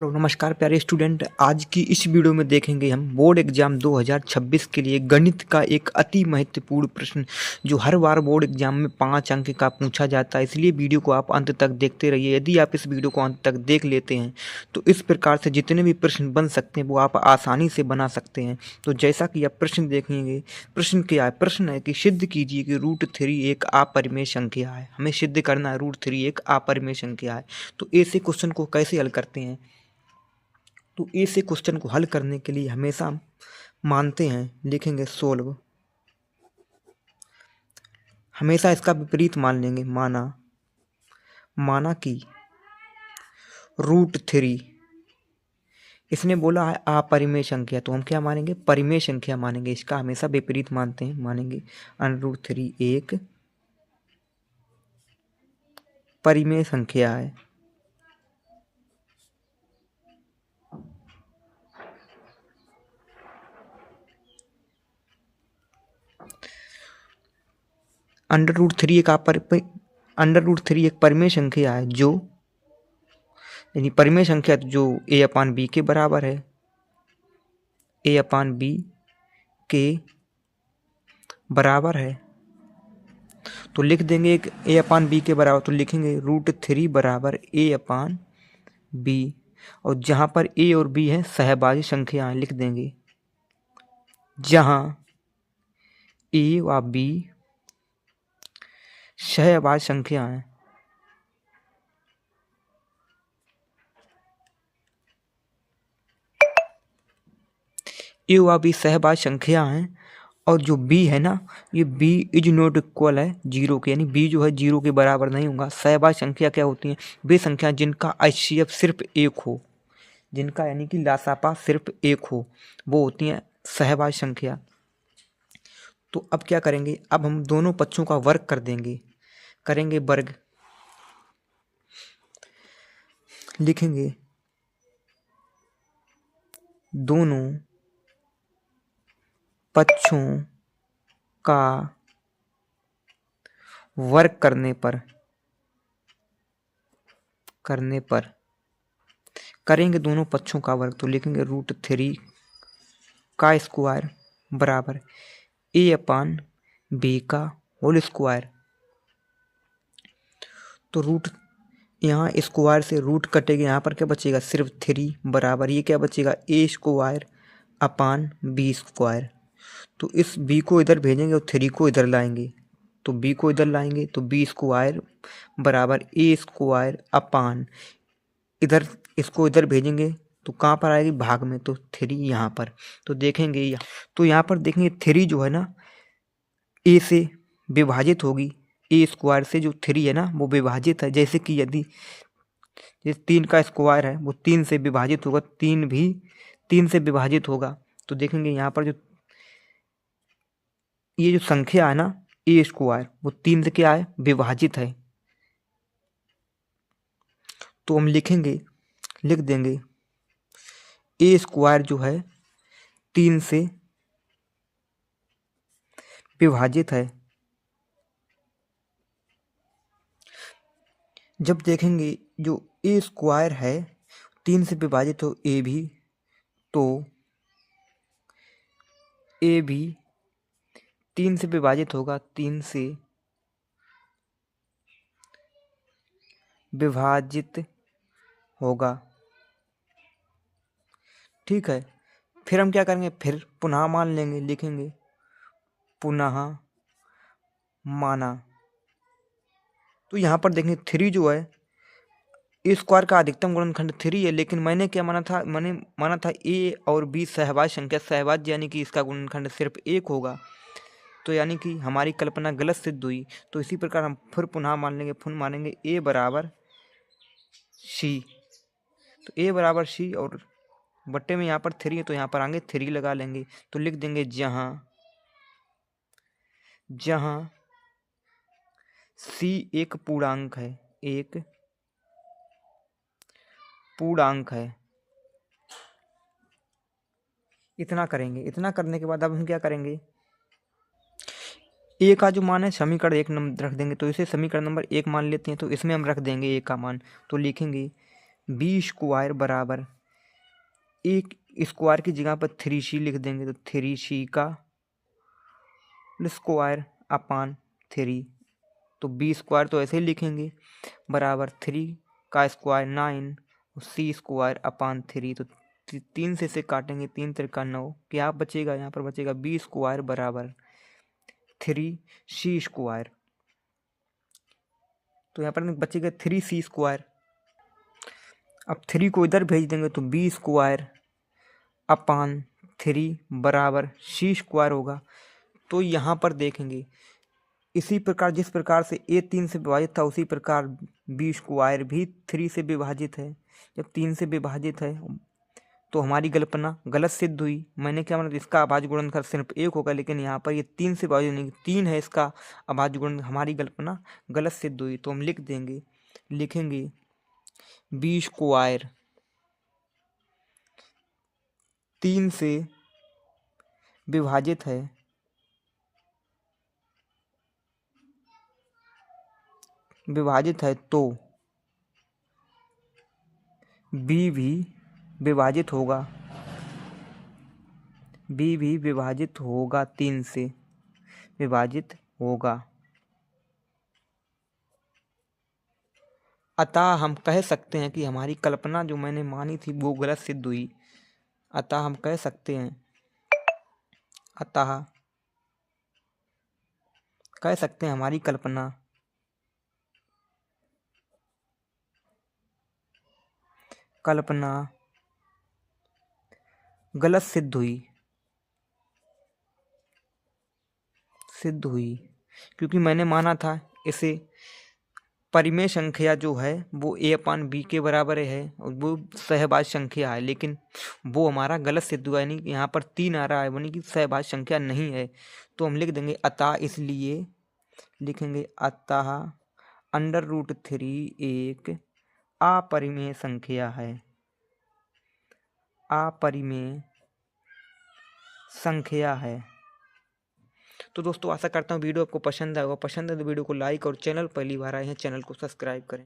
तो नमस्कार प्यारे स्टूडेंट। आज की इस वीडियो में देखेंगे हम बोर्ड एग्जाम 2026 के लिए गणित का एक अति महत्वपूर्ण प्रश्न जो हर बार बोर्ड एग्जाम में 5 अंक का पूछा जाता है। इसलिए वीडियो को आप अंत तक देखते रहिए। यदि आप इस वीडियो को अंत तक देख लेते हैं तो इस प्रकार से जितने भी प्रश्न बन सकते हैं वो आप आसानी से बना सकते हैं। तो जैसा कि आप प्रश्न देखेंगे, प्रश्न क्या है? प्रश्न है कि सिद्ध कीजिए कि √3 एक अपरिमेय संख्या है। हमें सिद्ध करना है √3 एक अपरिमेय संख्या है। तो ऐसे क्वेश्चन को कैसे हल करते हैं? तो ऐसे क्वेश्चन को हल करने के लिए हमेशा मानते हैं, लिखेंगे सोल्व, हमेशा इसका विपरीत मान लेंगे। माना कि √3 इसने बोला है अपरिमेय संख्या, तो हम क्या मानेंगे? परिमेय संख्या मानेंगे। इसका हमेशा विपरीत मानते हैं, मानेंगे √3 एक परिमेय संख्या है। √3 एक परिमेय संख्या है जो, यानी परिमेय संख्या जो a/b के बराबर है, a/b के बराबर है। तो लिख देंगे एक a/b के बराबर, तो लिखेंगे √3 बराबर a/b, और जहाँ पर a और b है सहभाज्य संख्याएं लिख देंगे। जहाँ a व b सहभाज्य संख्याएं, a व b सहभाज्य संख्या हैं, और जो b है ना, ये b इज नॉट इक्वल है 0 के, यानी b जो है 0 के बराबर नहीं होगा। सहभाज्य संख्या क्या होती हैं? वे संख्या जिनका HCF सिर्फ एक हो, जिनका यानी कि लासापा सिर्फ एक हो, वो होती हैं सहभाज्य संख्या। तो अब क्या करेंगे? अब हम दोनों पक्षों का वर्ग कर देंगे, करेंगे वर्ग, लिखेंगे दोनों पक्षों का वर्ग करने पर करेंगे दोनों पक्षों का वर्ग, तो लिखेंगे √3 का स्क्वायर बराबर a/b का होल स्क्वायर। तो रूट, यहाँ स्क्वायर से रूट कटेगा, यहाँ पर क्या बचेगा? सिर्फ 3 बराबर, ये क्या बचेगा? a²/b²। तो इस b को इधर भेजेंगे और 3 को इधर लाएंगे, तो b को इधर लाएंगे तो b² बराबर a² इधर, इसको इधर भेजेंगे तो कहाँ पर आएगी? भाग में, तो 3 यहाँ पर। तो देखेंगे तो यहाँ पर देखेंगे 3 जो है ना a से विभाजित होगी, a² से जो 3 है ना वो विभाजित है। जैसे कि यदि 3 का स्क्वायर है वो 3 से विभाजित होगा, 3 भी 3 से विभाजित होगा। तो देखेंगे यहाँ पर जो ये जो संख्या है ना a² वो 3 से क्या है? विभाजित है। तो हम लिख देंगे a² जो है 3 से विभाजित है। जब देखेंगे जो a² है 3 से विभाजित हो a भी, तो a भी 3 से विभाजित होगा, 3 से विभाजित होगा। ठीक है, फिर हम क्या करेंगे? फिर पुनः मान लेंगे, लिखेंगे पुनः माना। तो यहाँ पर देखेंगे 3 जो है a² का अधिकतम गुणनखंड 3 है, लेकिन मैंने क्या माना था? मैंने माना था a और b सहभाज्य संख्या, सहभाज्य यानी कि इसका गुणनखंड सिर्फ 1 होगा। तो यानी कि हमारी कल्पना गलत सिद्ध हुई। तो इसी प्रकार हम फिर पुनः मान लेंगे, फिर मानेंगे a बराबर c। तो a बराबर c, और बट्टे में यहाँ पर 3 है तो यहाँ पर आगे 3 लगा लेंगे। तो लिख देंगे जहाँ c एक पूर्णांक है, एक पूर्णांक है। इतना करेंगे। इतना करने के बाद अब हम क्या करेंगे? a का जो मान है समीकरण 1 रख देंगे, तो इसे समीकरण नंबर 1 मान लेते हैं। तो इसमें हम रख देंगे a का मान, तो लिखेंगे बी स्क्वायर बराबर एक स्क्वायर की जगह पर 3c लिख देंगे तो 3c का स्क्वायर अपान 3, तो बी स्क्वायर तो ऐसे ही लिखेंगे बराबर 3 का स्क्वायर 9 सी स्क्वायर अपान 3, तो 3 से काटेंगे 3 3 9, क्या बचेगा यहाँ पर बचेगा बी स्क्वायर बराबर 3c स्क्वायर, तो यहाँ पर बचेगा 3c स्क्वायर। अब 3 को इधर भेज देंगे तो बी स्क्वायर अपान 3 बराबर सी स्क्वायर होगा। तो यहाँ पर देखेंगे इसी प्रकार जिस प्रकार से ए 3 से विभाजित था उसी प्रकार बी स्क्वायर भी 3 से विभाजित है। जब 3 से विभाजित है तो हमारी कल्पना गलत सिद्ध हुई। मैंने क्या मतलब इसका अभाज्य गुणनखंड सिर्फ 1 होगा, लेकिन यहाँ पर ये 3 से विभाजित नहीं, 3 है इसका अभाज्य गुणन, हमारी कल्पना गलत सिद्ध हुई। तो हम लिखेंगे बी स्क्वायर 3 से विभाजित है तो बी भी विभाजित होगा 3 से विभाजित होगा। अतः हम कह सकते हैं कि हमारी कल्पना जो मैंने मानी थी वो गलत सिद्ध हुई। अतः हम कह सकते हैं हमारी कल्पना गलत सिद्ध हुई क्योंकि मैंने माना था इसे परिमेय संख्या जो है वो a अपान बी के बराबर है और वो सहभाज्य संख्या है, लेकिन वो हमारा गलत सिद्ध हुआ, यानी यहाँ पर 3 आ रहा है यानी कि सहभाज्य संख्या नहीं है। तो हम लिख देंगे अतः, इसलिए लिखेंगे अतः √3 एक अपरिमेय संख्या है। तो दोस्तों आशा करता हूँ वीडियो आपको पसंद आएगा। पसंद है तो वीडियो को लाइक और चैनल पहली बार आए हैं चैनल को सब्सक्राइब करें।